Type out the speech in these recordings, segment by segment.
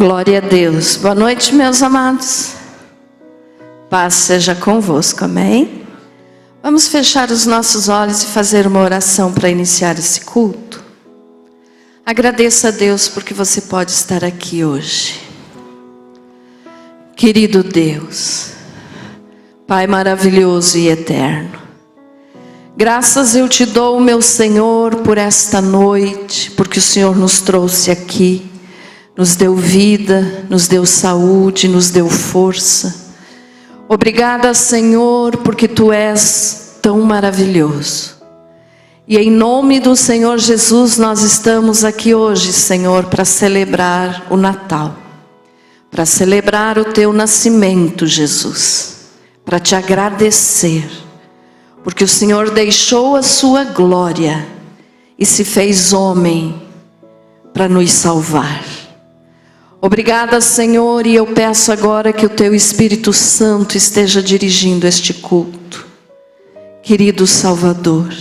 Glória a Deus. Boa noite, meus amados. Paz seja convosco, amém? Vamos fechar os nossos olhos e fazer uma oração para iniciar esse culto. Agradeça a Deus porque você pode estar aqui hoje. Querido Deus, Pai maravilhoso e eterno, graças eu te dou, meu Senhor, por esta noite, porque o Senhor nos trouxe aqui, nos deu vida, nos deu saúde, nos deu força. Obrigada, Senhor, porque Tu és tão maravilhoso. E em nome do Senhor Jesus, nós estamos aqui hoje, Senhor, para celebrar o Natal, para celebrar o Teu nascimento, Jesus, para Te agradecer, porque o Senhor deixou a Sua glória e se fez homem para nos salvar. Obrigada, Senhor, e eu peço agora que o Teu Espírito Santo esteja dirigindo este culto. Querido Salvador,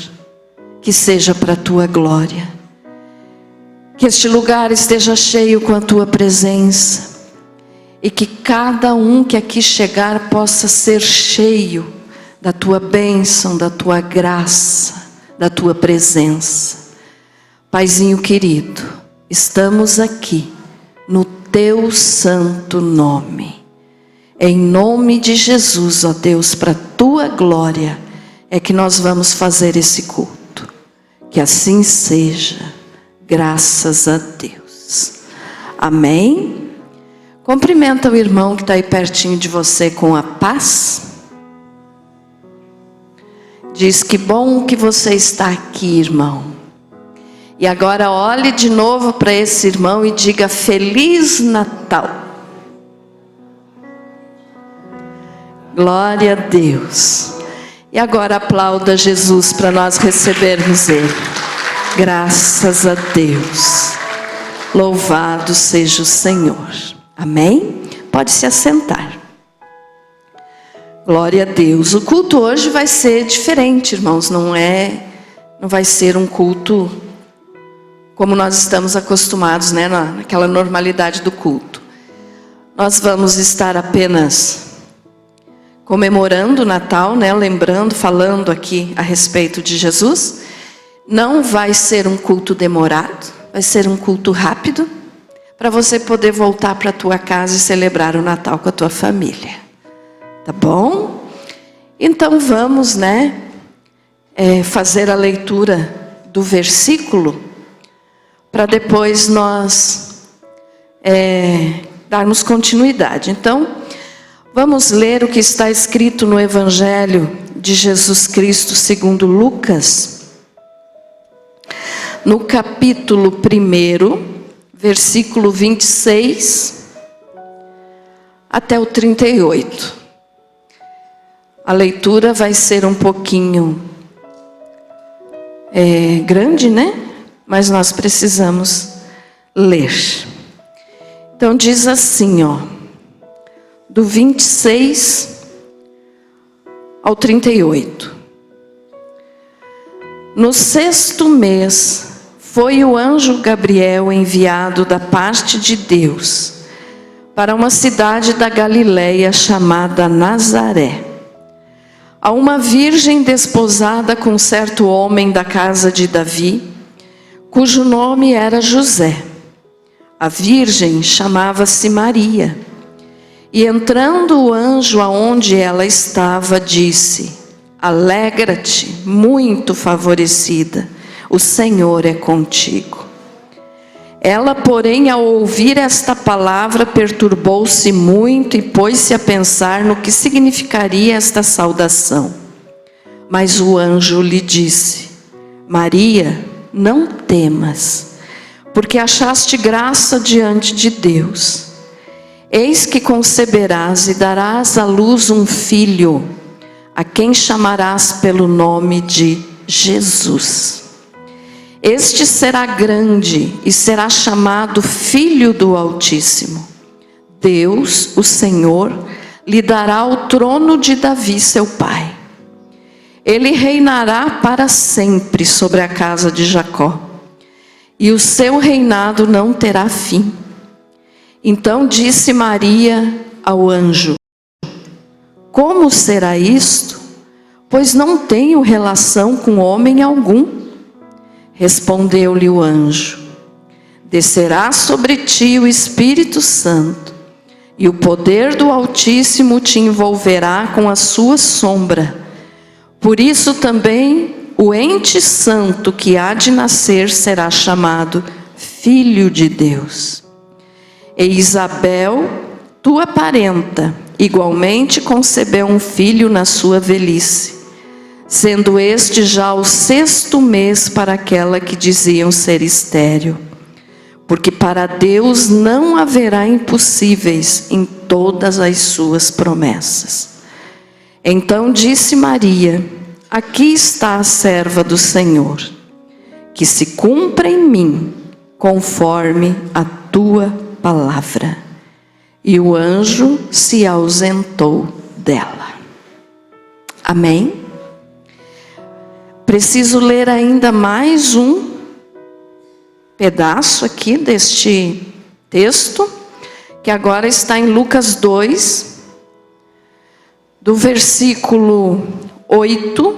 que seja para a Tua glória, que este lugar esteja cheio com a Tua presença, e que cada um que aqui chegar possa ser cheio da Tua bênção, da Tua graça, da Tua presença. Paizinho querido, estamos aqui no Teu santo nome, em nome de Jesus, ó Deus, para a Tua glória é que nós vamos fazer esse culto. Que assim seja, graças a Deus. Amém? Cumprimenta o irmão que está aí pertinho de você com a paz. Diz que bom que você está aqui, irmão. E agora olhe de novo para esse irmão e diga Feliz Natal. Glória a Deus. E agora aplauda Jesus para nós recebermos Ele. Graças a Deus. Louvado seja o Senhor. Amém? Pode se assentar. Glória a Deus. O culto hoje vai ser diferente, irmãos. Não vai ser um culto como nós estamos acostumados, né, naquela normalidade do culto. Nós vamos estar apenas comemorando o Natal, né, lembrando, falando aqui a respeito de Jesus. Não vai ser um culto demorado, vai ser um culto rápido, para você poder voltar para a tua casa e celebrar o Natal com a tua família. Tá bom? Então vamos, né, fazer a leitura do versículo, para depois nós darmos continuidade. Então, vamos ler o que está escrito no Evangelho de Jesus Cristo segundo Lucas, no capítulo 1, versículo 26 até o 38. A leitura vai ser um pouquinho grande, né? Mas nós precisamos ler. Então diz assim, ó, do 26 ao 38. No 6º mês, foi o anjo Gabriel enviado da parte de Deus para uma cidade da Galileia chamada Nazaré, a uma virgem desposada com certo homem da casa de Davi, cujo nome era José. A virgem chamava-se Maria. E entrando o anjo aonde ela estava, disse: Alegra-te, muito favorecida, o Senhor é contigo. Ela, porém, ao ouvir esta palavra, perturbou-se muito e pôs-se a pensar no que significaria esta saudação. Mas o anjo lhe disse: Maria, não temas, porque achaste graça diante de Deus. Eis que conceberás e darás à luz um filho, a quem chamarás pelo nome de Jesus. Este será grande e será chamado Filho do Altíssimo. Deus, o Senhor, lhe dará o trono de Davi, seu pai. Ele reinará para sempre sobre a casa de Jacó, e o seu reinado não terá fim. Então disse Maria ao anjo: como será isto? Pois não tenho relação com homem algum. Respondeu-lhe o anjo: descerá sobre ti o Espírito Santo, e o poder do Altíssimo te envolverá com a sua sombra. Por isso também o ente santo que há de nascer será chamado Filho de Deus. E Isabel, tua parenta, igualmente concebeu um filho na sua velhice, sendo este já o 6º mês para aquela que diziam ser estéril. Porque para Deus não haverá impossíveis em todas as suas promessas. Então disse Maria: aqui está a serva do Senhor, que se cumpra em mim conforme a tua palavra. E o anjo se ausentou dela. Amém? Preciso ler ainda mais um pedaço aqui deste texto, que agora está em Lucas 2, do versículo 8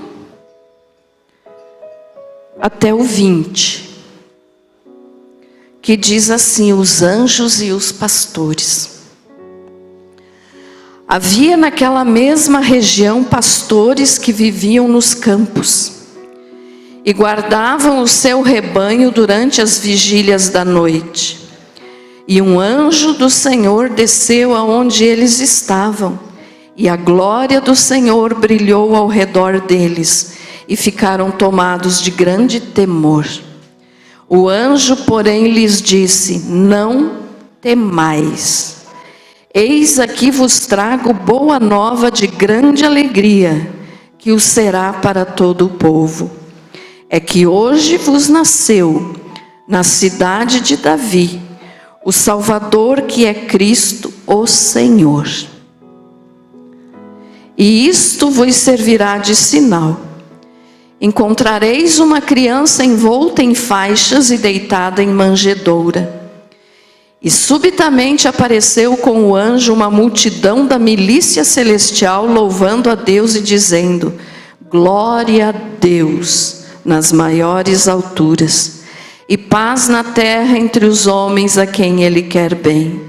até o 20, que diz assim: os anjos e os pastores. Havia naquela mesma região pastores que viviam nos campos e guardavam o seu rebanho durante as vigílias da noite. E um anjo do Senhor desceu aonde eles estavam, e a glória do Senhor brilhou ao redor deles, e ficaram tomados de grande temor. O anjo, porém, lhes disse: não temais. Eis aqui vos trago boa nova de grande alegria, que o será para todo o povo. É que hoje vos nasceu, na cidade de Davi, o Salvador, que é Cristo, o Senhor. E isto vos servirá de sinal: encontrareis uma criança envolta em faixas e deitada em manjedoura. E subitamente apareceu com o anjo uma multidão da milícia celestial, louvando a Deus e dizendo: glória a Deus nas maiores alturas, e paz na terra entre os homens a quem Ele quer bem.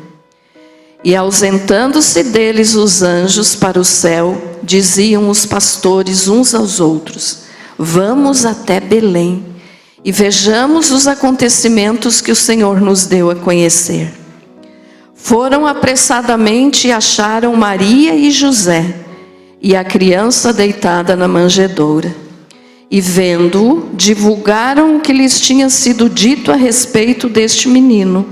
E ausentando-se deles os anjos para o céu, diziam os pastores uns aos outros: vamos até Belém e vejamos os acontecimentos que o Senhor nos deu a conhecer. Foram apressadamente e acharam Maria e José e a criança deitada na manjedoura. E vendo-o, divulgaram o que lhes tinha sido dito a respeito deste menino.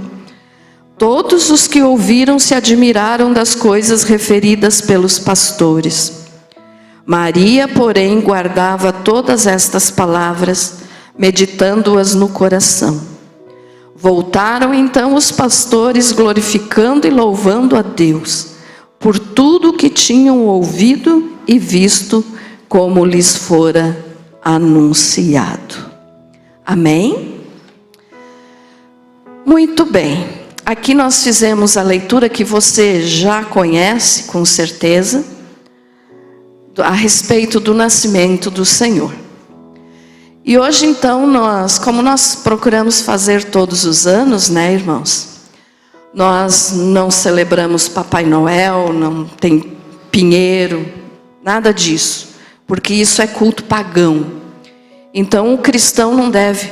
Todos os que ouviram se admiraram das coisas referidas pelos pastores. Maria, porém, guardava todas estas palavras, meditando-as no coração. Voltaram então os pastores, glorificando e louvando a Deus por tudo o que tinham ouvido e visto, como lhes fora anunciado. Amém? Muito bem. Aqui nós fizemos a leitura que você já conhece, com certeza, a respeito do nascimento do Senhor. E hoje então como nós procuramos fazer todos os anos, né, irmãos? Nós não celebramos Papai Noel, não tem pinheiro, nada disso, porque isso é culto pagão. Então o cristão não deve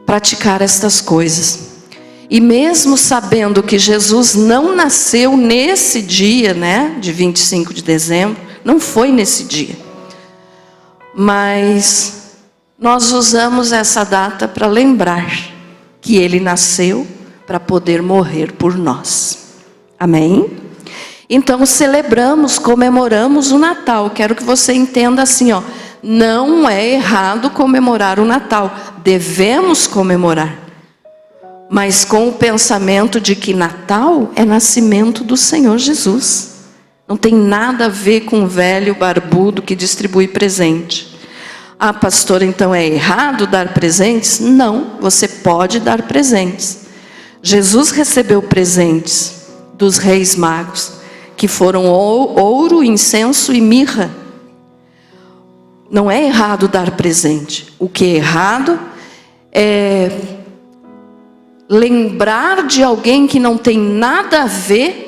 praticar estas coisas. E mesmo sabendo que Jesus não nasceu nesse dia, né, de 25 de dezembro, não foi nesse dia. Mas nós usamos essa data para lembrar que Ele nasceu para poder morrer por nós. Amém? Então celebramos, comemoramos o Natal. Quero que você entenda assim, ó, não é errado comemorar o Natal. Devemos comemorar. Mas com o pensamento de que Natal é nascimento do Senhor Jesus. Não tem nada a ver com o velho barbudo que distribui presente. Ah, pastor, então é errado dar presentes? Não, você pode dar presentes. Jesus recebeu presentes dos reis magos, que foram ouro, incenso e mirra. Não é errado dar presente. O que é errado é lembrar de alguém que não tem nada a ver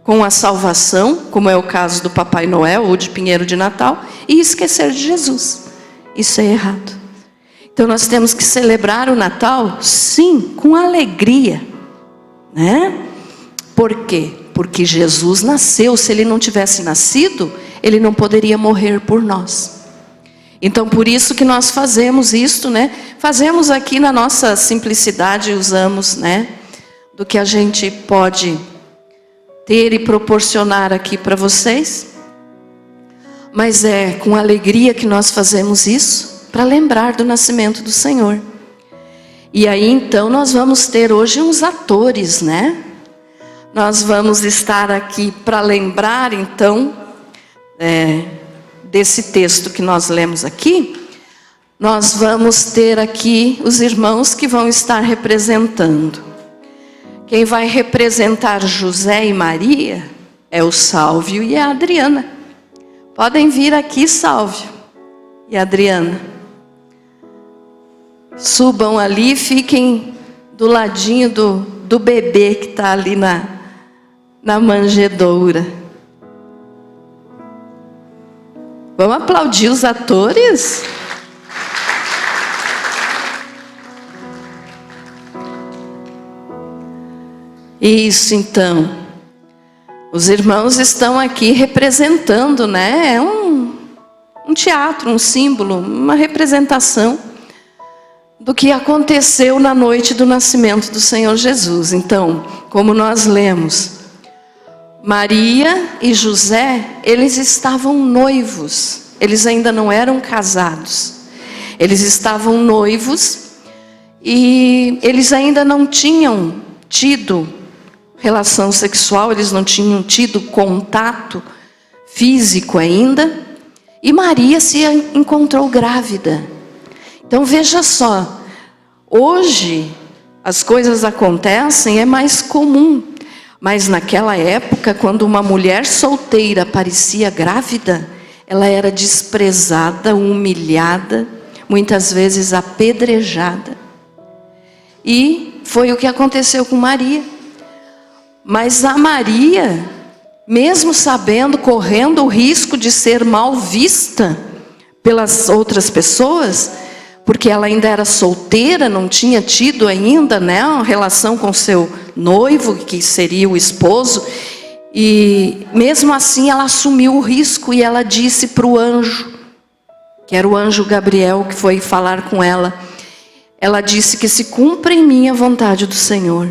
com a salvação, como é o caso do Papai Noel ou de Pinheiro de Natal, e esquecer de Jesus. Isso é errado. Então nós temos que celebrar o Natal, sim, com alegria, né? Por quê? Porque Jesus nasceu. Se ele não tivesse nascido, ele não poderia morrer por nós. Então por isso que nós fazemos isto, né? Fazemos aqui na nossa simplicidade, usamos, né, do que a gente pode ter e proporcionar aqui para vocês. Mas é com alegria que nós fazemos isso, para lembrar do nascimento do Senhor. E aí então nós vamos ter hoje uns atores, né? Nós vamos estar aqui para lembrar então desse texto que nós lemos aqui. Nós vamos ter aqui os irmãos que vão estar representando. Quem vai representar José e Maria é o Sálvio e a Adriana. Podem vir aqui, Sálvio e Adriana. Subam ali, fiquem do ladinho do bebê que está ali na manjedoura. Vamos aplaudir os atores? Isso, então. Os irmãos estão aqui representando, né? É um teatro, um símbolo, uma representação do que aconteceu na noite do nascimento do Senhor Jesus. Então, como nós lemos, Maria e José, eles estavam noivos. Eles ainda não eram casados. Eles estavam noivos e eles ainda não tinham tido relação sexual, eles não tinham tido contato físico ainda. E Maria se encontrou grávida. Então veja só, hoje as coisas acontecem, é mais comum. Mas naquela época, quando uma mulher solteira parecia grávida, ela era desprezada, humilhada, muitas vezes apedrejada. E foi o que aconteceu com Maria. Mas a Maria, mesmo sabendo, correndo o risco de ser mal vista pelas outras pessoas, porque ela ainda era solteira, não tinha tido ainda, né, uma relação com seu noivo, que seria o esposo, e mesmo assim ela assumiu o risco e ela disse para o anjo, que era o anjo Gabriel que foi falar com ela, ela disse que se cumpra em mim a vontade do Senhor.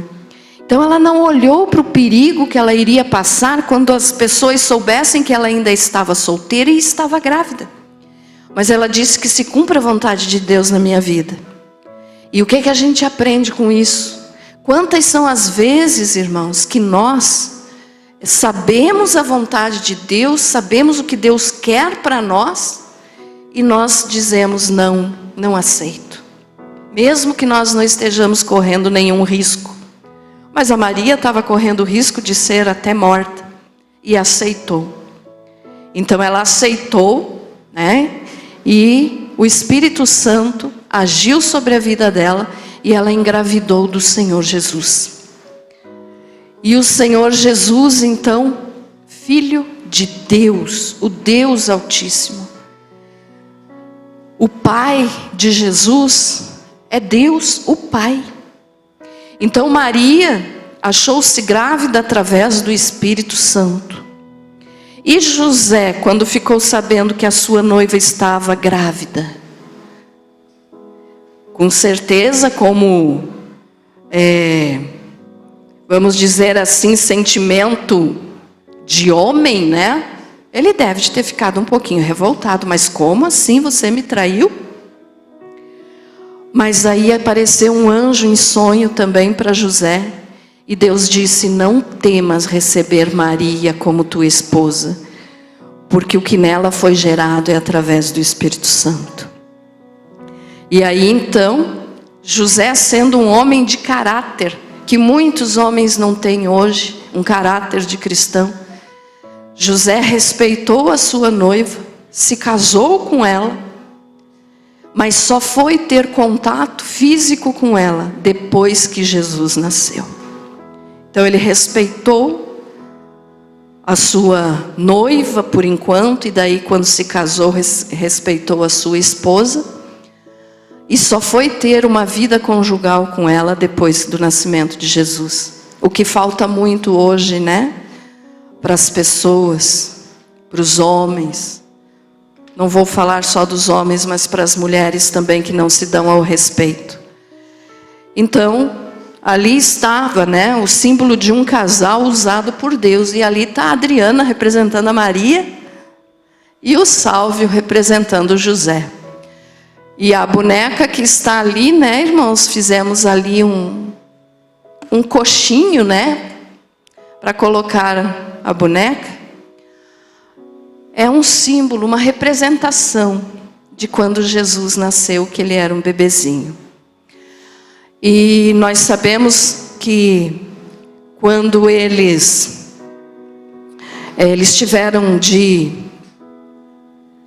Então ela não olhou para o perigo que ela iria passar quando as pessoas soubessem que ela ainda estava solteira e estava grávida. Mas ela disse que se cumpra a vontade de Deus na minha vida. E o que que a gente aprende com isso? Quantas são as vezes, irmãos, que nós sabemos a vontade de Deus, sabemos o que Deus quer para nós, e nós dizemos não, não aceito. Mesmo que nós não estejamos correndo nenhum risco. Mas a Maria estava correndo o risco de ser até morta, e aceitou. Então ela aceitou, né? E o Espírito Santo agiu sobre a vida dela e ela engravidou do Senhor Jesus. E o Senhor Jesus, então, Filho de Deus, o Deus Altíssimo. O Pai de Jesus é Deus, o Pai. Então Maria achou-se grávida através do Espírito Santo. E José, quando ficou sabendo que a sua noiva estava grávida, com certeza, como, vamos dizer assim, sentimento de homem, né? Ele deve ter ficado um pouquinho revoltado. Mas como assim você me traiu? Mas aí apareceu um anjo em sonho também para José. E Deus disse, não temas receber Maria como tua esposa, porque o que nela foi gerado é através do Espírito Santo. E aí então, José, sendo um homem de caráter, que muitos homens não têm hoje, um caráter de cristão. José respeitou a sua noiva, se casou com ela, mas só foi ter contato físico com ela depois que Jesus nasceu. Então ele respeitou a sua noiva por enquanto, e daí quando se casou respeitou a sua esposa, e só foi ter uma vida conjugal com ela depois do nascimento de Jesus. O que falta muito hoje, né? Para as pessoas, para os homens. Não vou falar só dos homens, mas para as mulheres também que não se dão ao respeito. Então, ali estava, né, o símbolo de um casal usado por Deus. E ali está a Adriana representando a Maria e o Sálvio representando o José. E a boneca que está ali, né, irmãos, fizemos ali um coxinho, né, para colocar a boneca. É um símbolo, uma representação de quando Jesus nasceu, que ele era um bebezinho. E nós sabemos que quando eles tiveram de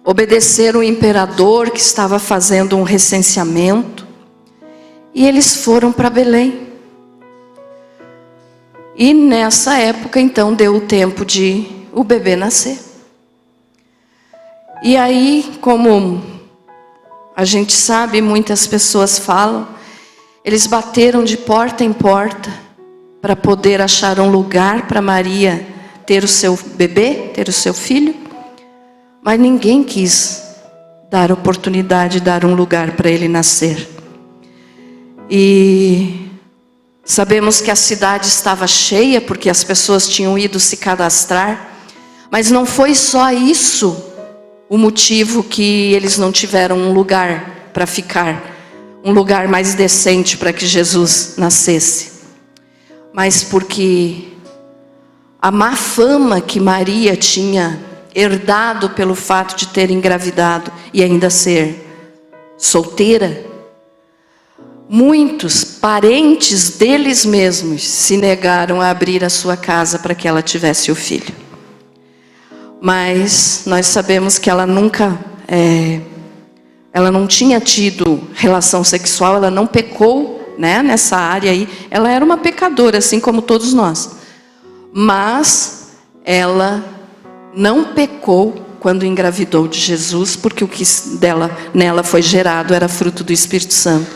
obedecer o imperador que estava fazendo um recenseamento, e eles foram para Belém. E nessa época, então, deu o tempo de o bebê nascer. E aí, como a gente sabe, muitas pessoas falam, eles bateram de porta em porta para poder achar um lugar para Maria ter o seu bebê, ter o seu filho, mas ninguém quis dar oportunidade, dar um lugar para ele nascer. E sabemos que a cidade estava cheia porque as pessoas tinham ido se cadastrar, mas não foi só isso o motivo que eles não tiveram um lugar para ficar, um lugar mais decente para que Jesus nascesse, mas porque a má fama que Maria tinha herdado pelo fato de ter engravidado e ainda ser solteira, muitos parentes deles mesmos se negaram a abrir a sua casa para que ela tivesse o filho. Mas nós sabemos que ela nunca, ela não tinha tido relação sexual, ela não pecou, né, nessa área aí. Ela era uma pecadora, assim como todos nós. Mas ela não pecou quando engravidou de Jesus, porque o que nela foi gerado era fruto do Espírito Santo.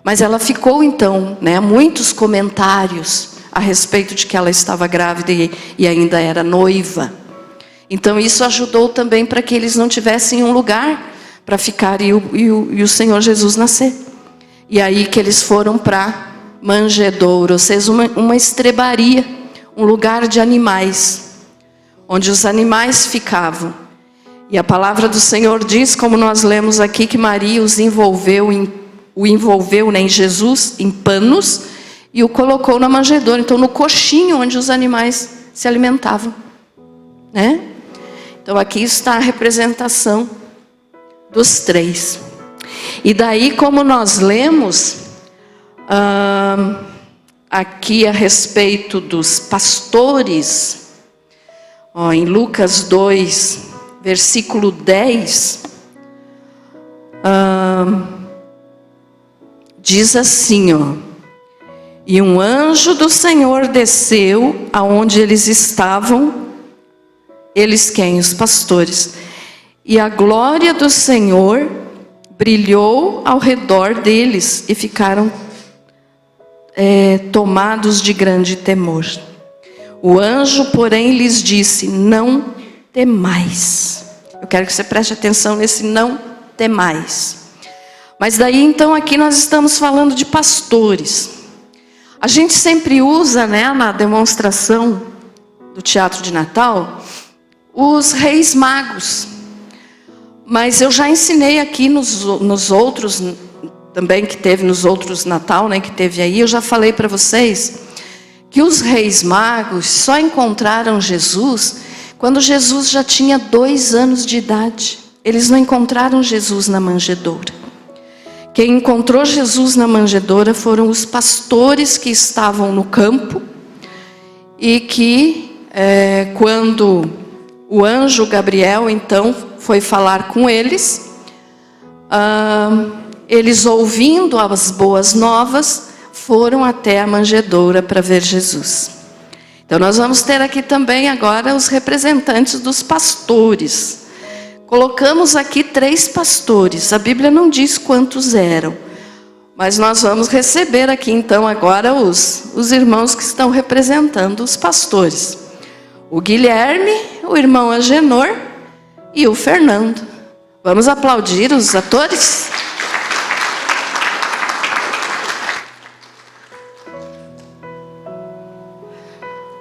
Mas ela ficou então, né, muitos comentários a respeito de que ela estava grávida e ainda era noiva. Então isso ajudou também para que eles não tivessem um lugar para ficar e o Senhor Jesus nascer. E aí que eles foram para manjedouro, ou seja, uma estrebaria, um lugar de animais, onde os animais ficavam. E a palavra do Senhor diz, como nós lemos aqui, que Maria o envolveu em Jesus, em panos, e o colocou na manjedoura, então no coxinho onde os animais se alimentavam, né? Então aqui está a representação dos três. E daí, como nós lemos aqui a respeito dos pastores, em Lucas 2, versículo 10, diz assim, e um anjo do Senhor desceu aonde eles estavam. Eles quem? Os pastores. E a glória do Senhor brilhou ao redor deles e ficaram tomados de grande temor. O anjo, porém, lhes disse, não temais. Eu quero que você preste atenção nesse não temais. Mas daí então aqui nós estamos falando de pastores. A gente sempre usa, né, na demonstração do teatro de Natal, os reis magos. Mas eu já ensinei aqui nos outros, também que teve nos outros Natal, né, que teve aí, eu já falei para vocês que os reis magos só encontraram Jesus quando Jesus já tinha 2 anos de idade. Eles não encontraram Jesus na manjedoura. Quem encontrou Jesus na manjedoura foram os pastores que estavam no campo e que, quando o anjo Gabriel, então, foi falar com eles, eles, ouvindo as boas novas, foram até a manjedoura para ver Jesus. Então nós vamos ter aqui também agora os representantes dos pastores. Colocamos aqui 3 pastores, a Bíblia não diz quantos eram, mas nós vamos receber aqui então agora os irmãos que estão representando os pastores. O Guilherme, o irmão Agenor e o Fernando. Vamos aplaudir os atores?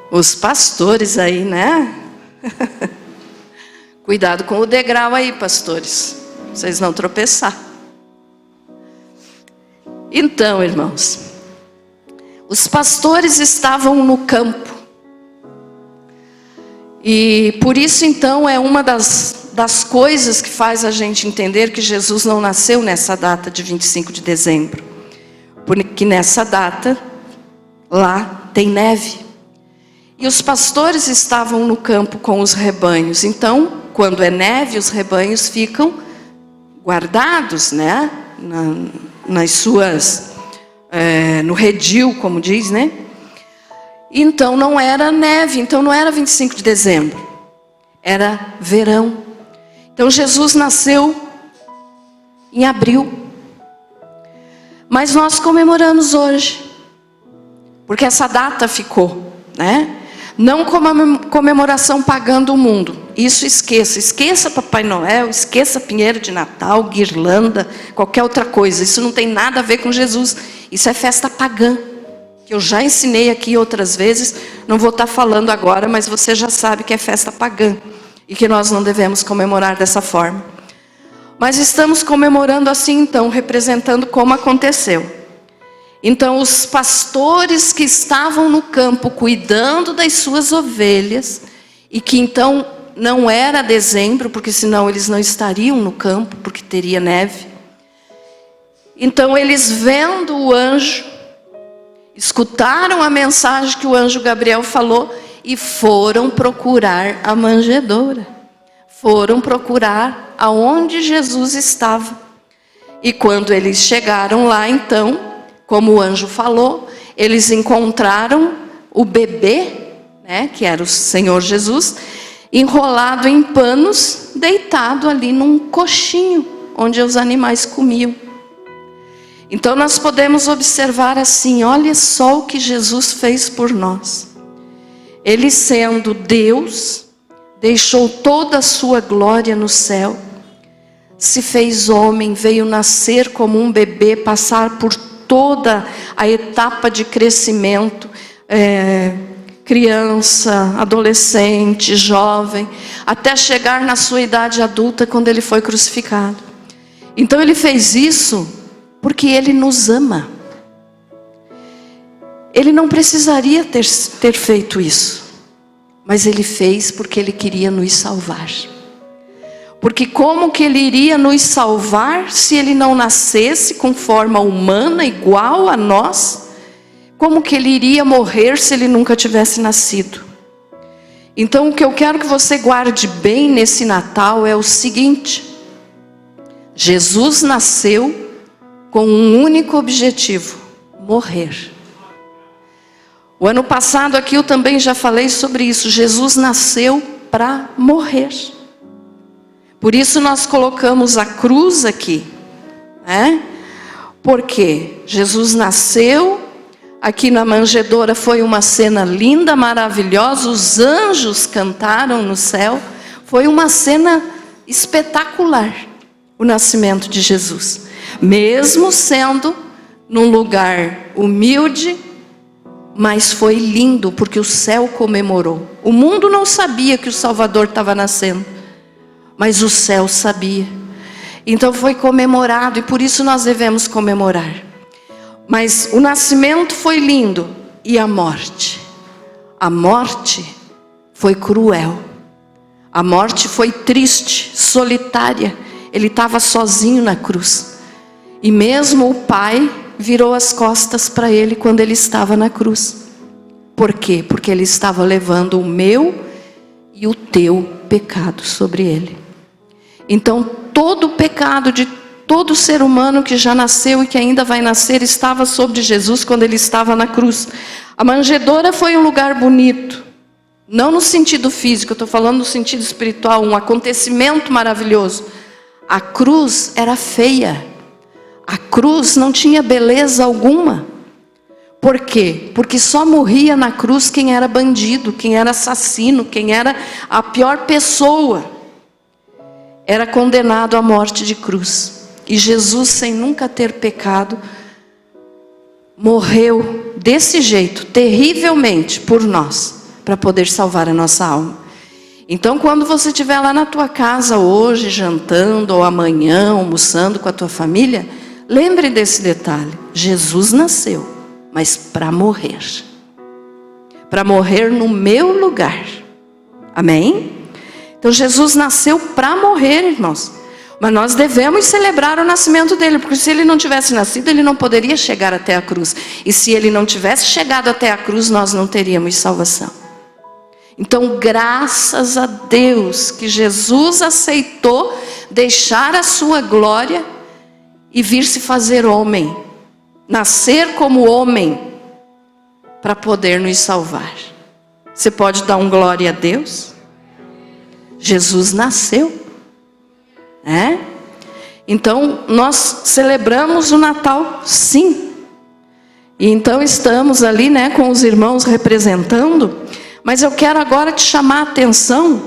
Os pastores aí, né? Cuidado com o degrau aí, pastores. Vocês não tropeçar. Então, irmãos, os pastores estavam no campo. E por isso, então, é uma das coisas que faz a gente entender que Jesus não nasceu nessa data de 25 de dezembro. Porque nessa data, lá tem neve. E os pastores estavam no campo com os rebanhos. Então, quando é neve, os rebanhos ficam guardados, né? Nas suas, no redil, como diz, né? Então não era neve, então não era 25 de dezembro. Era verão. Então Jesus nasceu em abril. Mas nós comemoramos hoje. Porque essa data ficou, né? Não como a comemoração pagã do mundo. Isso esqueça. Esqueça Papai Noel, esqueça Pinheiro de Natal, guirlanda, qualquer outra coisa. Isso não tem nada a ver com Jesus. Isso é festa pagã. Que eu já ensinei aqui outras vezes. Não vou estar falando agora, mas você já sabe que é festa pagã. E que nós não devemos comemorar dessa forma. Mas estamos comemorando assim então, representando como aconteceu. Então os pastores que estavam no campo cuidando das suas ovelhas, e que então não era dezembro, porque senão eles não estariam no campo, porque teria neve. Então eles, vendo o anjo, escutaram a mensagem que o anjo Gabriel falou e foram procurar a manjedoura. Foram procurar aonde Jesus estava. E quando eles chegaram lá então, como o anjo falou, eles encontraram o bebê, né, que era o Senhor Jesus, enrolado em panos, deitado ali num coxinho, onde os animais comiam. Então nós podemos observar assim, olha só o que Jesus fez por nós. Ele, sendo Deus, deixou toda a sua glória no céu, se fez homem, veio nascer como um bebê, passar por toda a etapa de crescimento, criança, adolescente, jovem, até chegar na sua idade adulta, quando ele foi crucificado. Então ele fez isso porque ele nos ama. Ele não precisaria ter feito isso, mas ele fez porque ele queria nos salvar. Porque como que ele iria nos salvar se ele não nascesse com forma humana igual a nós? Como que ele iria morrer se ele nunca tivesse nascido? Então o que eu quero que você guarde bem nesse Natal é o seguinte: Jesus nasceu com um único objetivo: morrer. O ano passado aqui eu também já falei sobre isso. Jesus nasceu para morrer. Por isso nós colocamos a cruz aqui, né? Porque Jesus nasceu, aqui na manjedoura foi uma cena linda, maravilhosa, os anjos cantaram no céu, foi uma cena espetacular, o nascimento de Jesus. Mesmo sendo num lugar humilde, mas foi lindo, porque o céu comemorou. O mundo não sabia que o Salvador estava nascendo, mas o céu sabia. Então foi comemorado, e por isso nós devemos comemorar. Mas o nascimento foi lindo, e a morte? A morte foi cruel. A morte foi triste, solitária. Ele estava sozinho na cruz. E mesmo o Pai virou as costas para ele quando ele estava na cruz. Por quê? Porque ele estava levando o meu e o teu pecado sobre ele. Então todo o pecado de todo ser humano que já nasceu e que ainda vai nascer estava sobre Jesus quando ele estava na cruz. A manjedoura foi um lugar bonito, não no sentido físico, eu estou falando no sentido espiritual, um acontecimento maravilhoso. A cruz era feia, a cruz não tinha beleza alguma. Por quê? Porque só morria na cruz quem era bandido, quem era assassino, quem era a pior pessoa. Era condenado à morte de cruz. E Jesus, sem nunca ter pecado, morreu desse jeito, terrivelmente, por nós, para poder salvar a nossa alma. Então, quando você estiver lá na tua casa hoje, jantando, ou amanhã, almoçando com a tua família, lembre desse detalhe. Jesus nasceu, mas para morrer. Para morrer no meu lugar. Amém? Então Jesus nasceu para morrer, irmãos. Mas nós devemos celebrar o nascimento dele, porque se ele não tivesse nascido, ele não poderia chegar até a cruz. E se ele não tivesse chegado até a cruz, nós não teríamos salvação. Então, graças a Deus que Jesus aceitou deixar a sua glória e vir se fazer homem, nascer como homem, para poder nos salvar. Você pode dar um glória a Deus? Jesus nasceu, né? Então nós celebramos o Natal, sim. E então estamos ali, né, com os irmãos representando. Mas eu quero agora te chamar a atenção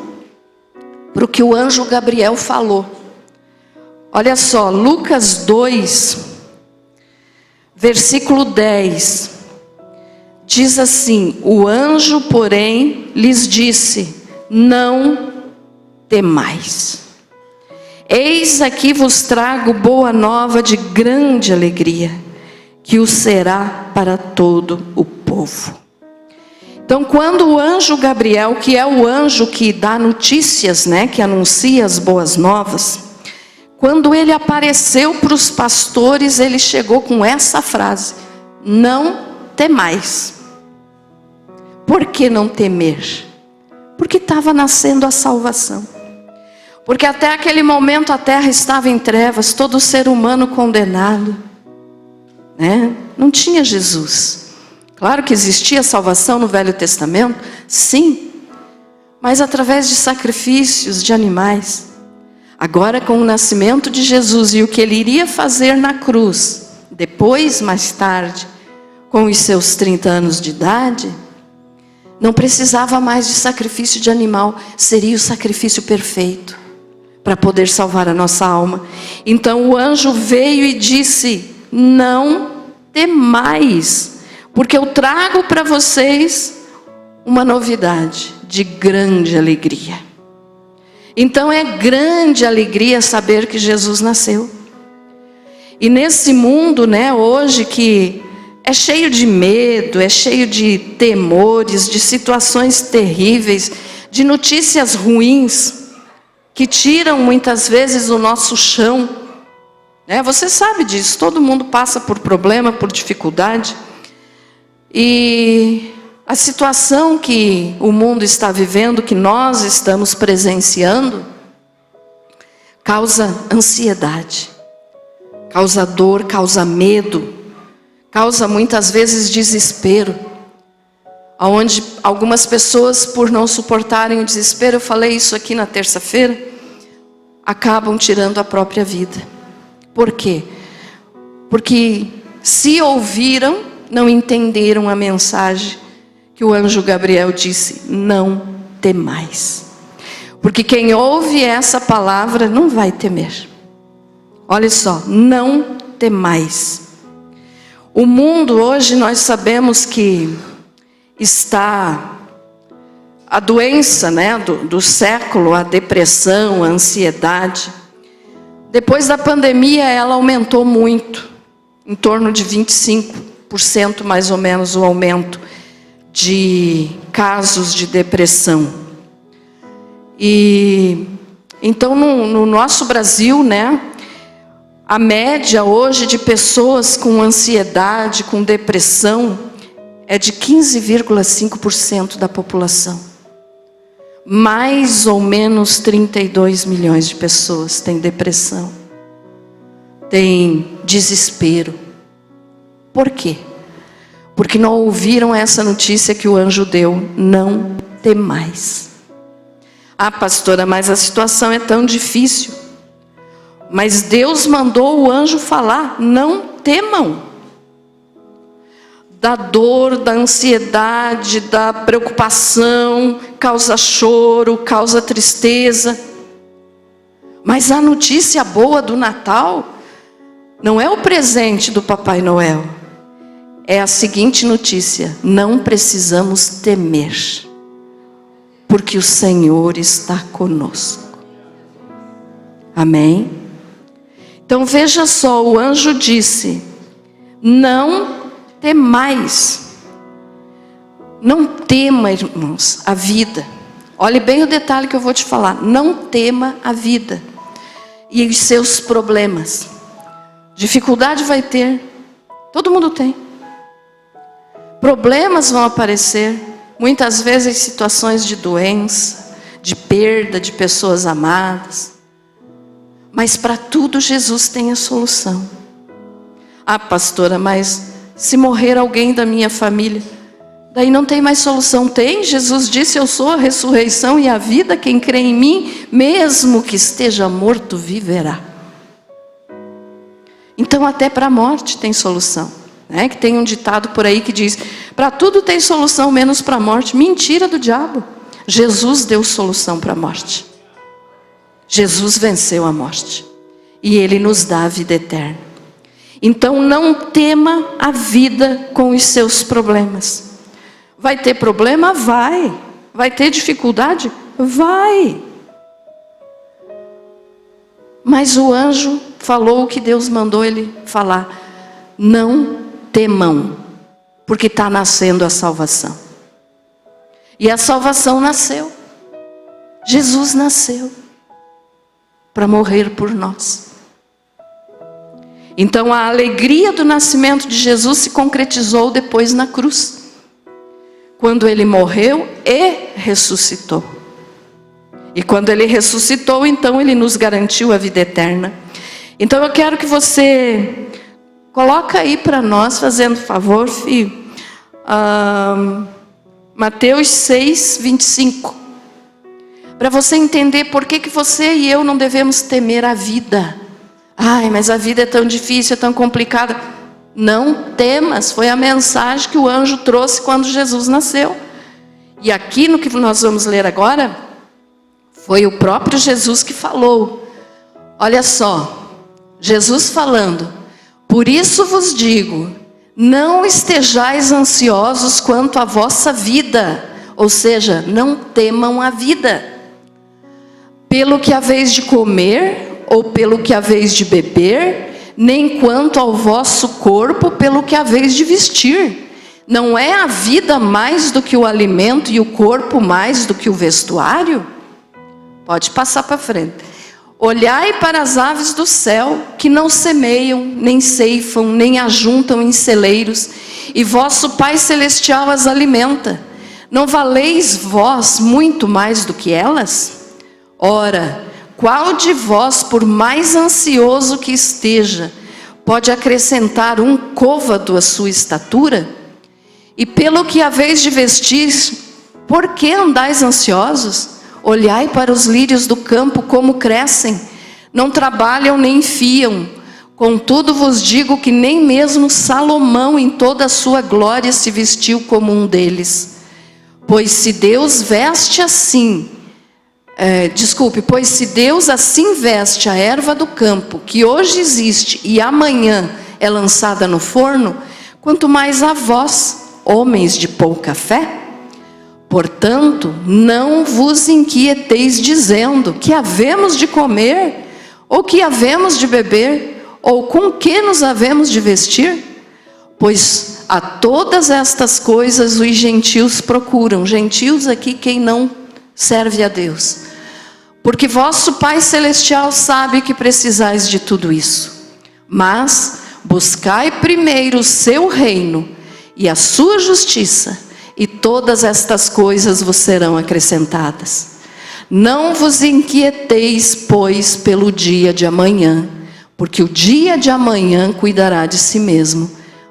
para o que o anjo Gabriel falou. Olha só, Lucas 2, versículo 10. Diz assim: o anjo, porém, lhes disse: não temais. Eis aqui vos trago boa nova de grande alegria, que o será para todo o povo. Então, quando o anjo Gabriel, que é o anjo que dá notícias, né, que anuncia as boas novas, quando ele apareceu para os pastores, ele chegou com essa frase: não temais. Por que não temer? Porque estava nascendo a salvação. Porque até aquele momento a terra estava em trevas, todo ser humano condenado, né? Não tinha Jesus. Claro que existia salvação no Velho Testamento, sim, mas através de sacrifícios de animais. Agora, com o nascimento de Jesus e o que ele iria fazer na cruz, depois, mais tarde, com os seus 30 anos de idade, não precisava mais de sacrifício de animal, seria o sacrifício perfeito para poder salvar a nossa alma. Então o anjo veio e disse: não temais, porque eu trago para vocês uma novidade de grande alegria. Então é grande alegria saber que Jesus nasceu. E nesse mundo, né, hoje que é cheio de medo, é cheio de temores, de situações terríveis, de notícias ruins, que tiram muitas vezes o nosso chão, né? Você sabe disso, todo mundo passa por problema, por dificuldade. E a situação que o mundo está vivendo, que nós estamos presenciando, causa ansiedade, causa dor, causa medo, causa muitas vezes desespero. Onde algumas pessoas, por não suportarem o desespero, eu falei isso aqui na terça-feira, acabam tirando a própria vida. Por quê? Porque se ouviram, não entenderam a mensagem que o anjo Gabriel disse: não temais. Porque quem ouve essa palavra não vai temer. Olha só, não temais. O mundo hoje, nós sabemos que está a doença, né, do século, a depressão, a ansiedade. Depois da pandemia ela aumentou muito, em torno de 25% mais ou menos o aumento de casos de depressão. E então no nosso Brasil, né, A média hoje de pessoas com ansiedade, com depressão, é de 15,5% da população. Mais ou menos 32 milhões de pessoas têm depressão, têm desespero. Por quê? Porque não ouviram essa notícia que o anjo deu: não temais. Ah, pastora, mas a situação é tão difícil. Mas Deus mandou o anjo falar: não temam. Da dor, da ansiedade, da preocupação, causa choro, causa tristeza. Mas a notícia boa do Natal não é o presente do Papai Noel. É a seguinte notícia: não precisamos temer, porque o Senhor está conosco. Amém? Então veja só, o anjo disse: não temais. Não tema, irmãos, a vida. Olhe bem o detalhe que eu vou te falar. Não tema a vida e os seus problemas. Dificuldade vai ter, todo mundo tem. Problemas vão aparecer, muitas vezes situações de doença, de perda de pessoas amadas. Mas para tudo Jesus tem a solução. Ah, pastora, mas se morrer alguém da minha família, daí não tem mais solução. Tem, Jesus disse: eu sou a ressurreição e a vida, quem crê em mim, mesmo que esteja morto, viverá. Então até para a morte tem solução, né? Que tem um ditado por aí que diz: para tudo tem solução, menos para a morte. Mentira do diabo. Jesus deu solução para a morte. Jesus venceu a morte e Ele nos dá a vida eterna. Então não tema a vida com os seus problemas. Vai ter problema? Vai. Vai ter dificuldade? Vai. Mas o anjo falou o que Deus mandou ele falar: não temam, porque está nascendo a salvação. E a salvação nasceu. Jesus nasceu para morrer por nós. Então a alegria do nascimento de Jesus se concretizou depois na cruz, quando Ele morreu e ressuscitou. E quando Ele ressuscitou, então Ele nos garantiu a vida eterna. Então eu quero que você coloca aí para nós, fazendo favor, filho, Mateus 6, 25. Para você entender por que você e eu não devemos temer a vida. Ai, mas a vida é tão difícil, é tão complicada. Não temas, foi a mensagem que o anjo trouxe quando Jesus nasceu. E aqui no que nós vamos ler agora, foi o próprio Jesus que falou. Olha só, Jesus falando: por isso vos digo, não estejais ansiosos quanto à vossa vida. Ou seja, não temam a vida, pelo que haveis de comer, ou pelo que haveis de beber, nem quanto ao vosso corpo, pelo que haveis de vestir. Não é a vida mais do que o alimento e o corpo mais do que o vestuário? Pode passar para frente. Olhai para as aves do céu, que não semeiam, nem ceifam, nem ajuntam em celeiros, e vosso Pai Celestial as alimenta. Não valeis vós muito mais do que elas? Ora, qual de vós, por mais ansioso que esteja, pode acrescentar um côvado à sua estatura? E pelo que haveis de vestir, por que andais ansiosos? Olhai para os lírios do campo, como crescem, não trabalham nem fiam. Contudo vos digo que nem mesmo Salomão em toda a sua glória se vestiu como um deles. Pois se Deus veste assim, pois se Deus assim veste a erva do campo, que hoje existe e amanhã é lançada no forno, quanto mais a vós, homens de pouca fé? Portanto, não vos inquieteis dizendo: que havemos de comer, ou que havemos de beber, ou com que nos havemos de vestir? Pois a todas estas coisas os gentios procuram. Gentios aqui, quem não serve a Deus. Porque vosso Pai Celestial sabe que precisais de tudo isso. Mas buscai primeiro o seu reino e a sua justiça, e todas estas coisas vos serão acrescentadas. Não vos inquieteis, pois, pelo dia de amanhã, porque o dia de amanhã cuidará de si mesmo.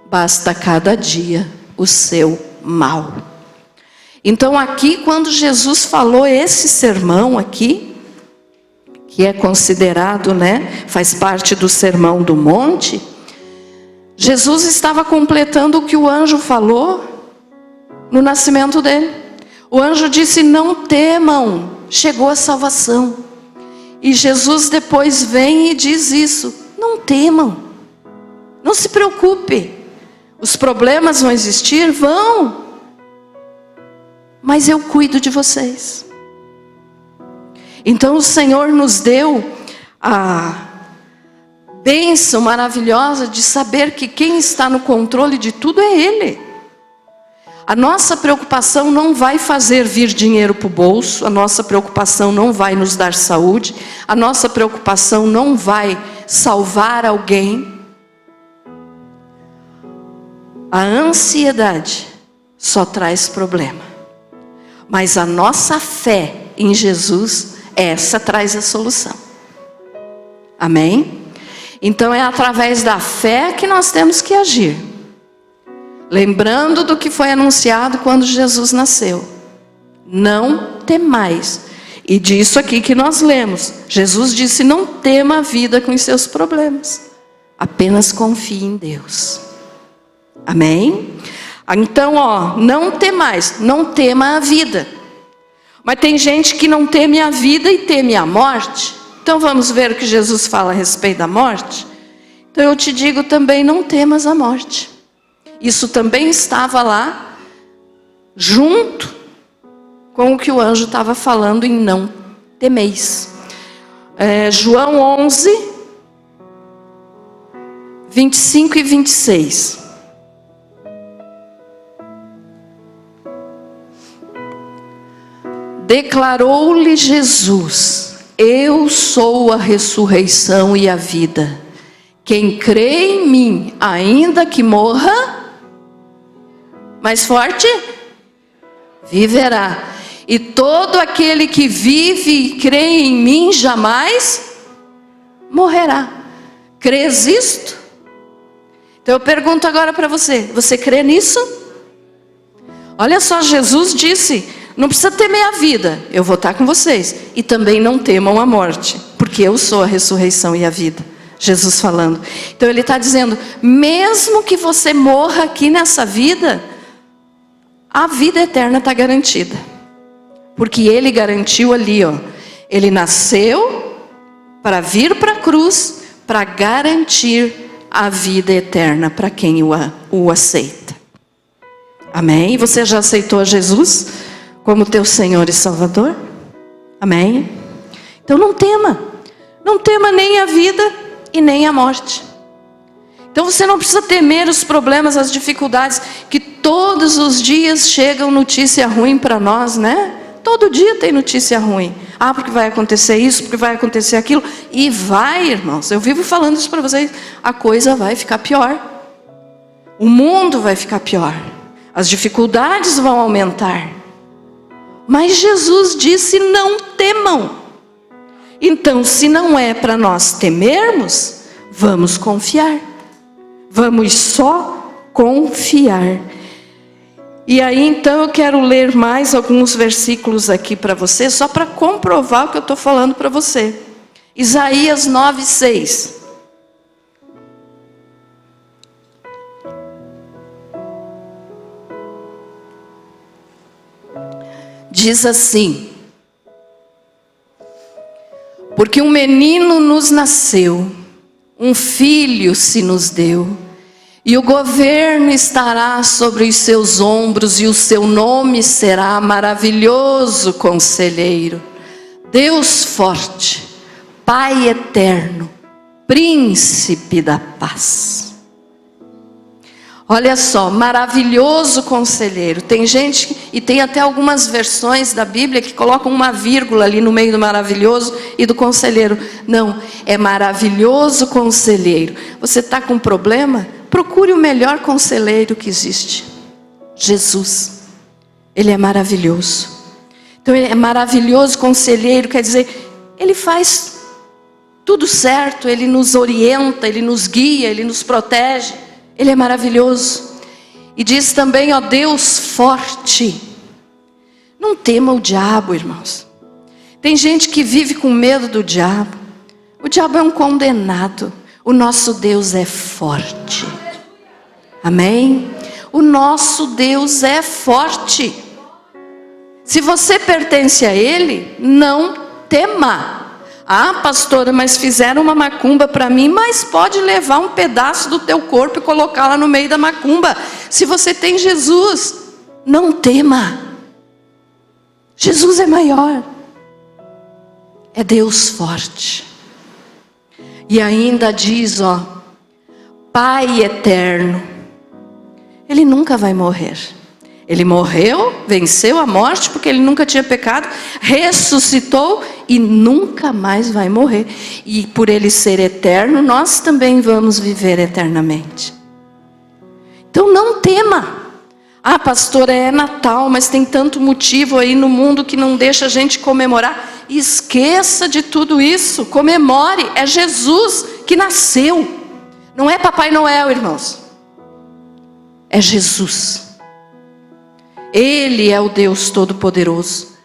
Basta cada dia o seu mal. Então aqui, quando Jesus falou esse sermão aqui, que é considerado, faz parte do Sermão do Monte, Jesus estava completando o que o anjo falou no nascimento dele. O anjo disse: não temam, chegou a salvação. E Jesus depois vem e diz isso: não temam, não se preocupe, os problemas vão existir, mas eu cuido de vocês. Então o Senhor nos deu a bênção maravilhosa de saber que quem está no controle de tudo é Ele. A nossa preocupação não vai fazer vir dinheiro para o bolso, a nossa preocupação não vai nos dar saúde, a nossa preocupação não vai salvar alguém. A ansiedade só traz problema, mas a nossa fé em Jesus, essa traz a solução. Amém? Então é através da fé que nós temos que agir. Lembrando do que foi anunciado quando Jesus nasceu. Não temais. E disso aqui que nós lemos. Jesus disse: não tema a vida com os seus problemas. Apenas confie em Deus. Amém? Então, não temais. Não tema a vida. Mas tem gente que não teme a vida e teme a morte. Então vamos ver o que Jesus fala a respeito da morte? Então eu te digo também: não temas a morte. Isso também estava lá, junto com o que o anjo estava falando em não temeis. João 11, 25 e 26. Declarou-lhe Jesus: eu sou a ressurreição e a vida. Quem crê em mim, ainda que morra, mais forte, viverá. E todo aquele que vive e crê em mim jamais morrerá. Crês isto? Então eu pergunto agora para você: você crê nisso? Olha só, Jesus disse: não precisa temer a vida, eu vou estar com vocês. E também não temam a morte, porque eu sou a ressurreição e a vida. Jesus falando. Então ele está dizendo: mesmo que você morra aqui nessa vida, a vida eterna está garantida. Porque Ele garantiu ali, Ele nasceu para vir para a cruz, para garantir a vida eterna para quem o aceita. Amém? Você já aceitou Jesus como teu Senhor e Salvador? Amém? Então não tema. Não tema nem a vida e nem a morte. Então você não precisa temer os problemas, as dificuldades, que todos os dias chegam notícia ruim para nós, Todo dia tem notícia ruim. Porque vai acontecer isso, porque vai acontecer aquilo. E vai, irmãos, eu vivo falando isso para vocês, a coisa vai ficar pior. O mundo vai ficar pior. As dificuldades vão aumentar. Mas Jesus disse: não temam. Então, se não é para nós temermos, vamos confiar. Vamos só confiar. E aí então eu quero ler mais alguns versículos aqui para você, só para comprovar o que eu estou falando para você. Isaías 9:6. Diz assim: porque um menino nos nasceu, um filho se nos deu, e o governo estará sobre os seus ombros, e o seu nome será Maravilhoso Conselheiro, Deus Forte, Pai Eterno, Príncipe da Paz. Olha só, maravilhoso conselheiro. Tem gente, e tem até algumas versões da Bíblia que colocam uma vírgula ali no meio do maravilhoso e do conselheiro. Não, é maravilhoso conselheiro. Você está com problema? Procure o melhor conselheiro que existe. Jesus. Ele é maravilhoso. Então, ele é maravilhoso conselheiro, quer dizer, ele faz tudo certo, ele nos orienta, ele nos guia, ele nos protege. Ele é maravilhoso. E diz também, ó Deus forte. Não tema o diabo, irmãos. Tem gente que vive com medo do diabo. O diabo é um condenado. O nosso Deus é forte. Amém? O nosso Deus é forte. Se você pertence a Ele, não tema. Ah, pastora, mas fizeram uma macumba para mim. Mas pode levar um pedaço do teu corpo e colocar lá no meio da macumba. Se você tem Jesus, não tema. Jesus é maior. É Deus forte. E ainda diz, ó, Pai eterno. Ele nunca vai morrer. Ele morreu, venceu a morte porque ele nunca tinha pecado, ressuscitou e nunca mais vai morrer. E por ele ser eterno, nós também vamos viver eternamente. Então não tema. Ah, pastora, é Natal, mas tem tanto motivo aí no mundo que não deixa a gente comemorar. Esqueça de tudo isso, comemore. É Jesus que nasceu. Não é Papai Noel, irmãos. É Jesus. Ele é o Deus Todo-Poderoso.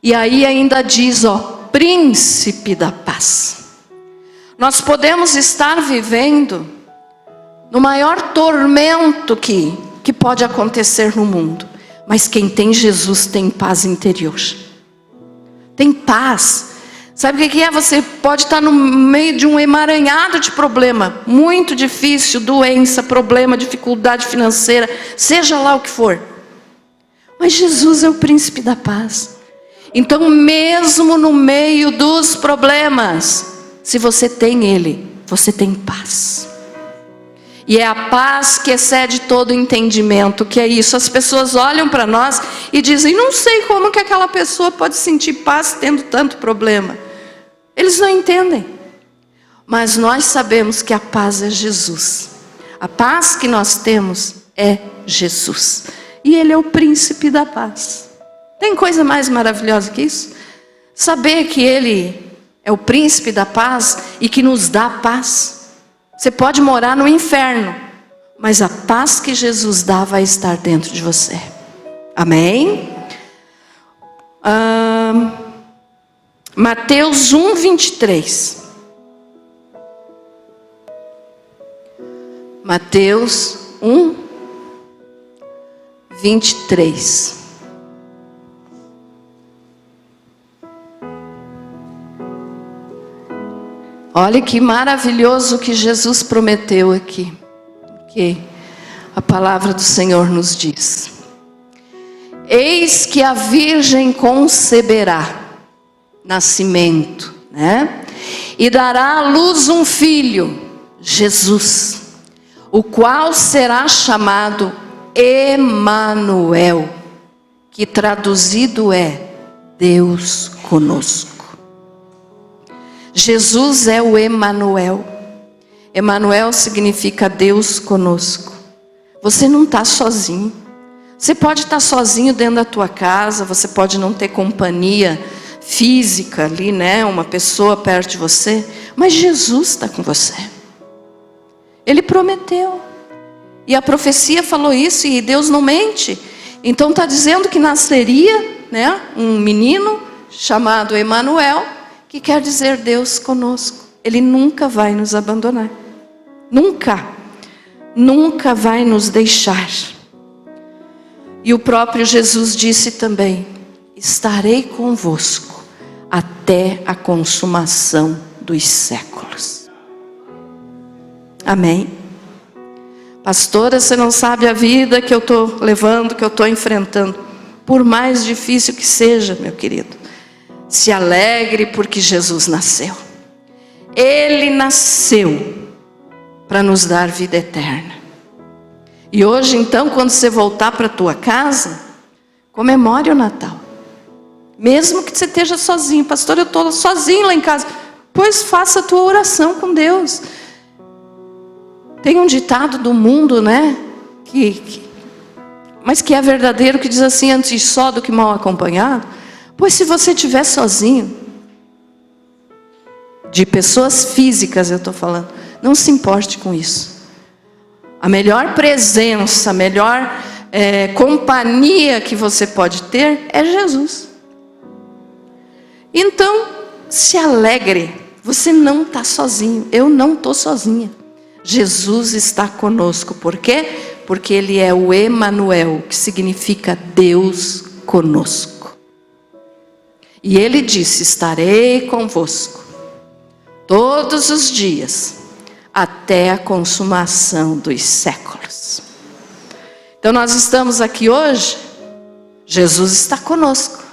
E aí ainda diz, ó, Príncipe da Paz. Nós podemos estar vivendo no maior tormento que pode acontecer no mundo. Mas quem tem Jesus tem paz interior. Tem paz. Sabe o que é? Você pode estar no meio de um emaranhado de problema. Muito difícil, doença, problema, dificuldade financeira. Seja lá o que for. Mas Jesus é o príncipe da paz. Então mesmo no meio dos problemas, se você tem Ele, você tem paz. E é a paz que excede todo entendimento. Que é isso? As pessoas olham para nós e dizem, não sei como que aquela pessoa pode sentir paz tendo tanto problema. Eles não entendem. Mas nós sabemos que a paz é Jesus. A paz que nós temos é Jesus. E Ele é o príncipe da paz. Tem coisa mais maravilhosa que isso? Saber que Ele é o príncipe da paz e que nos dá paz. Você pode morar no inferno, mas a paz que Jesus dá vai estar dentro de você. Amém? Mateus 1:23. Mateus 1:23. Olha que maravilhoso que Jesus prometeu aqui. Que a palavra do Senhor nos diz. Eis que a virgem conceberá, nascimento, né? E dará à luz um filho, Jesus, o qual será chamado Emanuel, que traduzido é Deus conosco. Jesus é o Emanuel. Emanuel significa Deus conosco. Você não está sozinho. Você pode estar sozinho dentro da tua casa, você pode não ter companhia física ali, né? Uma pessoa perto de você, mas Jesus está com você. Ele prometeu. E a profecia falou isso e Deus não mente. Então está dizendo que nasceria, né, um menino chamado Emanuel, que quer dizer Deus conosco. Ele nunca vai nos abandonar. Nunca. Nunca vai nos deixar. E o próprio Jesus disse também, estarei convosco até a consumação dos séculos. Amém? Pastora, você não sabe a vida que eu estou levando, que eu estou enfrentando. Por mais difícil que seja, meu querido, se alegre porque Jesus nasceu. Ele nasceu para nos dar vida eterna. E hoje, então, quando você voltar para a tua casa, comemore o Natal. Mesmo que você esteja sozinho. Pastor, eu estou sozinho lá em casa. Pois faça a tua oração com Deus. Tem um ditado do mundo, né? Mas que é verdadeiro, que diz assim: antes só do que mal acompanhado. Pois se você estiver sozinho, de pessoas físicas eu estou falando, não se importe com isso. A melhor presença, a melhor companhia que você pode ter é Jesus. Então, se alegre. Você não está sozinho. Eu não estou sozinha. Jesus está conosco. Por quê? Porque Ele é o Emanuel, que significa Deus conosco. E Ele disse: estarei convosco todos os dias, até a consumação dos séculos. Então nós estamos aqui hoje, Jesus está conosco.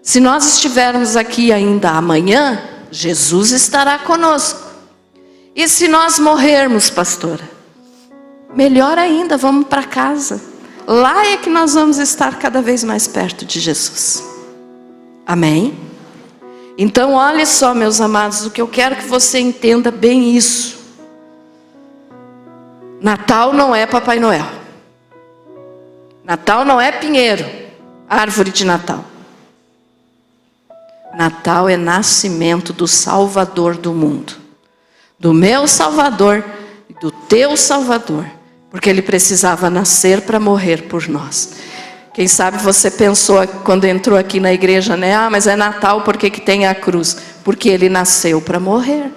Se nós estivermos aqui ainda amanhã, Jesus estará conosco. E se nós morrermos, pastora, melhor ainda, vamos para casa. Lá é que nós vamos estar cada vez mais perto de Jesus. Amém? Então olhe só, meus amados, o que eu quero que você entenda bem isso. Natal não é Papai Noel. Natal não é pinheiro, árvore de Natal. Natal é nascimento do Salvador do mundo. Do meu Salvador e do teu Salvador. Porque Ele precisava nascer para morrer por nós. Quem sabe você pensou quando entrou aqui na igreja, né? Ah, mas é Natal, por que tem a cruz? Porque Ele nasceu para morrer.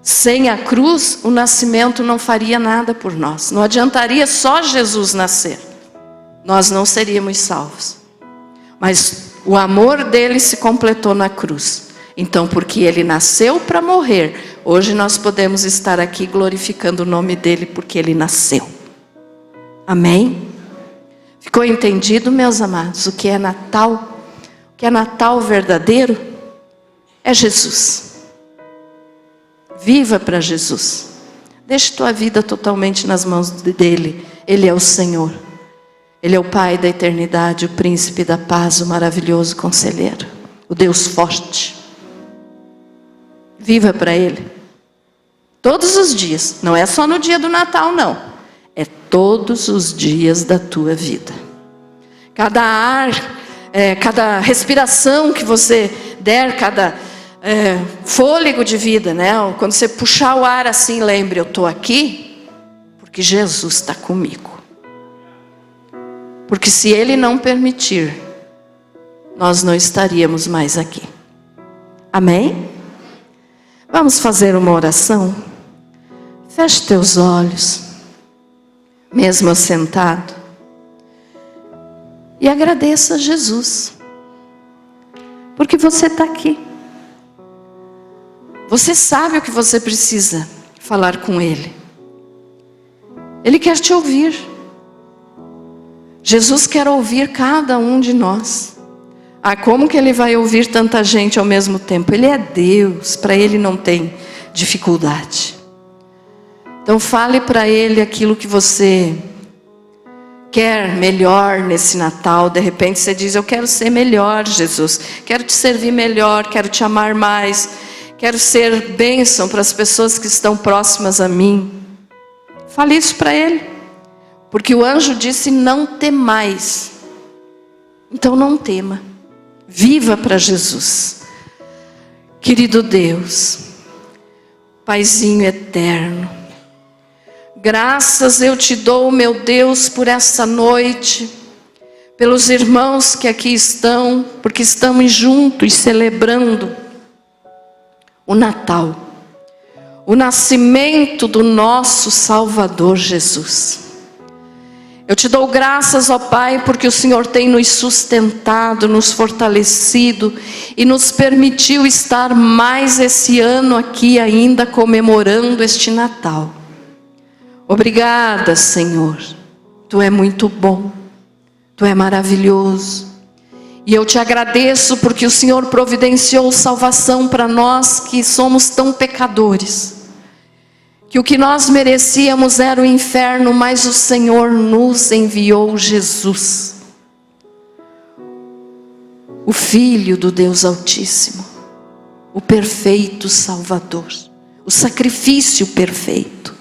Sem a cruz, o nascimento não faria nada por nós. Não adiantaria só Jesus nascer. Nós não seríamos salvos. Mas o amor dele se completou na cruz. Então, porque Ele nasceu para morrer, hoje nós podemos estar aqui glorificando o nome dele, porque Ele nasceu. Amém? Ficou entendido, meus amados, o que é Natal? O que é Natal verdadeiro? É Jesus. Viva para Jesus. Deixe tua vida totalmente nas mãos dele. Ele é o Senhor. Ele é o Pai da eternidade, o Príncipe da paz, o maravilhoso conselheiro, o Deus forte. Viva para Ele. Todos os dias. Não é só no dia do Natal, não. É todos os dias da tua vida. Cada ar, cada respiração que você der, cada fôlego de vida, né? Quando você puxar o ar assim, lembre, eu estou aqui porque Jesus está comigo. Porque se Ele não permitir, nós não estaríamos mais aqui. Amém? Vamos fazer uma oração? Feche teus olhos, mesmo sentado, e agradeça a Jesus, porque você está aqui. Você sabe o que você precisa falar com Ele. Ele quer te ouvir. Jesus quer ouvir cada um de nós. Ah, como que Ele vai ouvir tanta gente ao mesmo tempo? Ele é Deus, para Ele não tem dificuldade. Então fale para Ele aquilo que você quer melhor nesse Natal. De repente você diz: eu quero ser melhor, Jesus. Quero te servir melhor, quero te amar mais. Quero ser bênção para as pessoas que estão próximas a mim. Fale isso para Ele. Porque o anjo disse: não temais. Então não tema. Viva para Jesus. Querido Deus, Paizinho eterno, graças eu te dou, meu Deus, por essa noite, pelos irmãos que aqui estão, porque estamos juntos celebrando o Natal, o nascimento do nosso Salvador Jesus. Eu te dou graças, ó Pai, porque o Senhor tem nos sustentado, nos fortalecido e nos permitiu estar mais esse ano aqui ainda comemorando este Natal. Obrigada, Senhor. Tu é muito bom, Tu é maravilhoso. E eu te agradeço porque o Senhor providenciou salvação para nós que somos tão pecadores. que o que nós merecíamos era o inferno, mas o Senhor nos enviou Jesus, o Filho do Deus Altíssimo, o perfeito Salvador, o sacrifício perfeito.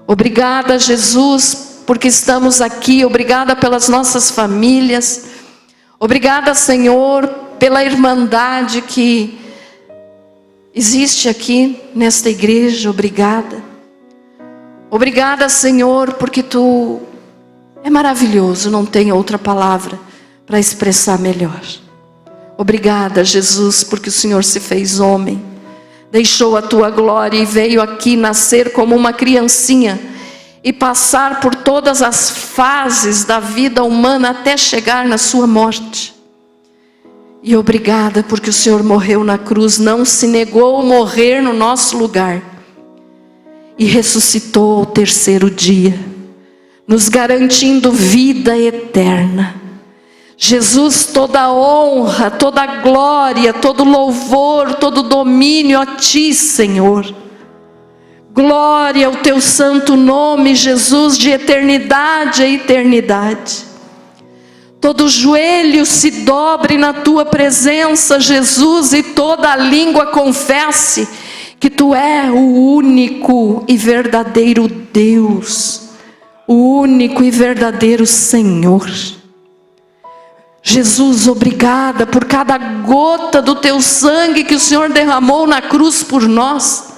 Obrigada, Jesus, porque estamos aqui. Obrigada pelas nossas famílias. Obrigada, Senhor, pela irmandade que existe aqui nesta igreja. Obrigada. Obrigada, Senhor, porque Tu é maravilhoso. Não tem outra palavra para expressar melhor. Obrigada, Jesus, porque o Senhor se fez homem, deixou a Tua glória e veio aqui nascer como uma criancinha e passar por todas as fases da vida humana até chegar na sua morte. E obrigada porque o Senhor morreu na cruz, não se negou a morrer no nosso lugar e ressuscitou ao terceiro dia, nos garantindo vida eterna. Jesus, toda a honra, toda a glória, todo louvor, todo domínio a Ti, Senhor. Glória ao Teu santo nome, Jesus, de eternidade a eternidade. Todo joelho se dobre na Tua presença, Jesus, e toda a língua confesse que Tu é o único e verdadeiro Deus, o único e verdadeiro Senhor. Jesus, obrigada por cada gota do Teu sangue que o Senhor derramou na cruz por nós,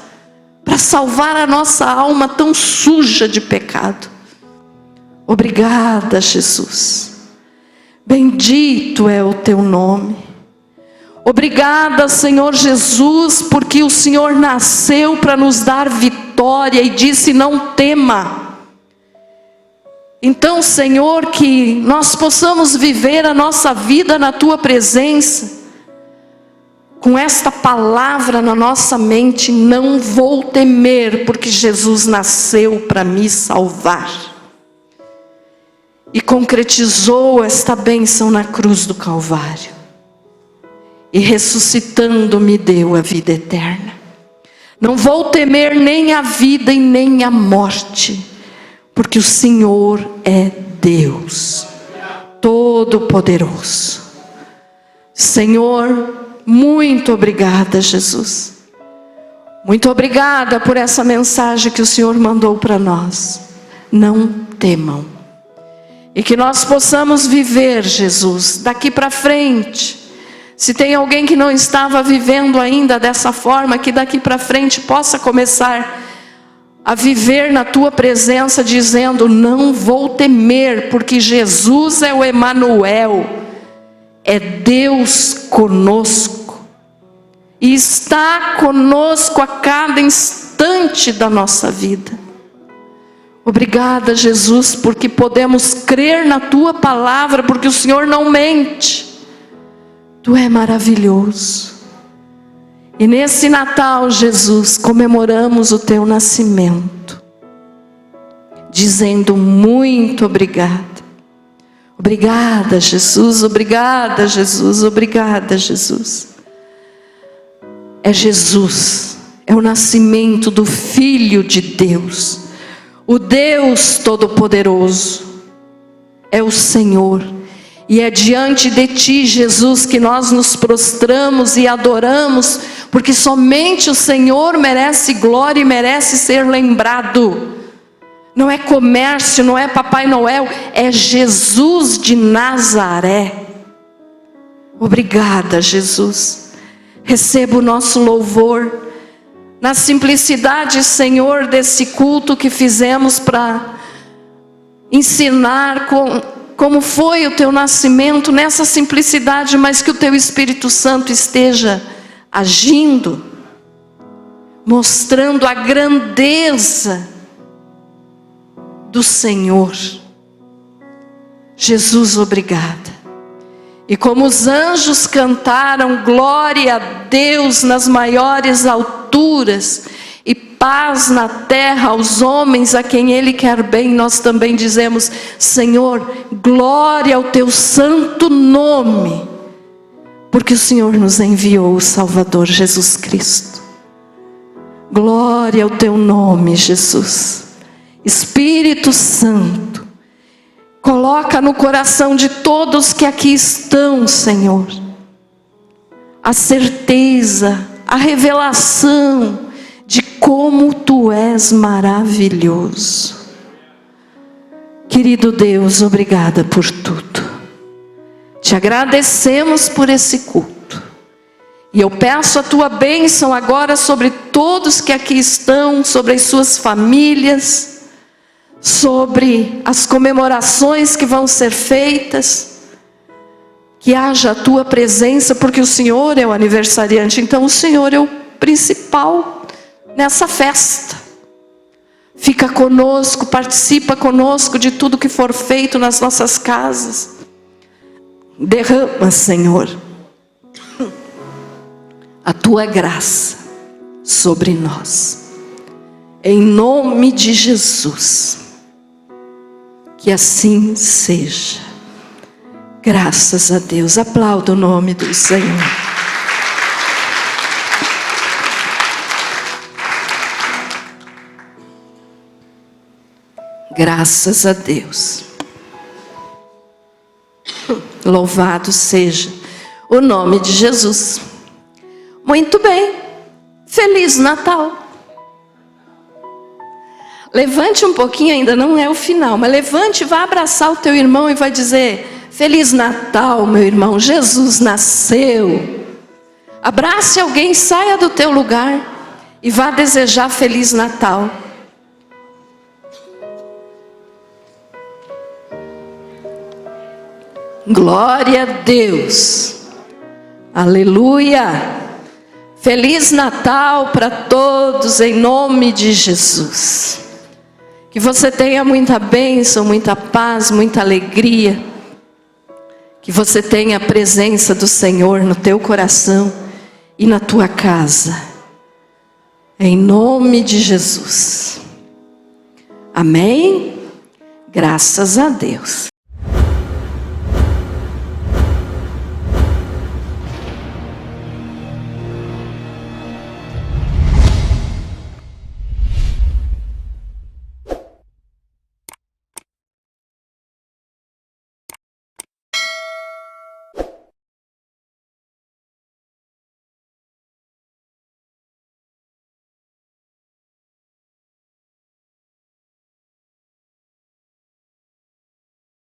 para salvar a nossa alma tão suja de pecado. Obrigada, Jesus. Bendito é o Teu nome. Obrigada, Senhor Jesus, porque o Senhor nasceu para nos dar vitória e disse: não tema. Então, Senhor, que nós possamos viver a nossa vida na Tua presença, com esta palavra na nossa mente: não vou temer, porque Jesus nasceu para me salvar. E concretizou esta bênção na cruz do Calvário. E ressuscitando me deu a vida eterna. Não vou temer nem a vida e nem a morte, porque o Senhor é Deus Todo-Poderoso. Senhor, muito obrigada, Jesus. Muito obrigada por essa mensagem que o Senhor mandou para nós. Não temam. E que nós possamos viver, Jesus, daqui para frente. Se tem alguém que não estava vivendo ainda dessa forma, que daqui para frente possa começar a viver na Tua presença, dizendo: não vou temer, porque Jesus é o Emanuel, é Deus conosco, e está conosco a cada instante da nossa vida. Obrigada, Jesus, porque podemos crer na Tua palavra, porque o Senhor não mente. Tu é maravilhoso. E nesse Natal, Jesus, comemoramos o Teu nascimento, dizendo muito obrigada. Obrigada, Jesus, obrigada, Jesus, obrigada, Jesus. É Jesus, é o nascimento do Filho de Deus, o Deus Todo-Poderoso, é o Senhor. E é diante de Ti, Jesus, que nós nos prostramos e adoramos, porque somente o Senhor merece glória e merece ser lembrado. Não é comércio, não é Papai Noel, é Jesus de Nazaré. Obrigada, Jesus. Receba o nosso louvor na simplicidade, Senhor, desse culto que fizemos para ensinar como foi o Teu nascimento, nessa simplicidade, mas que o Teu Espírito Santo esteja agindo, mostrando a grandeza do Senhor. Jesus, obrigada. E como os anjos cantaram glória a Deus nas maiores alturas e paz na terra aos homens a quem Ele quer bem, nós também dizemos: Senhor, glória ao Teu santo nome, porque o Senhor nos enviou o Salvador Jesus Cristo. Glória ao teu nome, Jesus. Espírito Santo, coloca no coração de todos que aqui estão, Senhor, a certeza, a revelação de como tu és maravilhoso. Querido Deus, obrigada por tudo. Te agradecemos por esse culto. E eu peço a tua bênção agora sobre todos que aqui estão, sobre as suas famílias, sobre as comemorações que vão ser feitas. Que haja a tua presença, porque o Senhor é o aniversariante, então o Senhor é o principal nessa festa. Fica conosco, participa conosco de tudo que for feito nas nossas casas. Derrama, Senhor, a tua graça sobre nós. Em nome de Jesus. Que assim seja. Graças a Deus. Aplauda o nome do Senhor. Graças a Deus. Louvado seja o nome de Jesus. Muito bem. Feliz Natal. Levante um pouquinho, ainda não é o final, mas levante e vá abraçar o teu irmão e vai dizer: Feliz Natal, meu irmão, Jesus nasceu. Abrace alguém, saia do teu lugar e vá desejar Feliz Natal. Glória a Deus. Aleluia. Feliz Natal para todos em nome de Jesus. Que você tenha muita bênção, muita paz, muita alegria. Que você tenha a presença do Senhor no teu coração e na tua casa. Em nome de Jesus. Amém? Graças a Deus.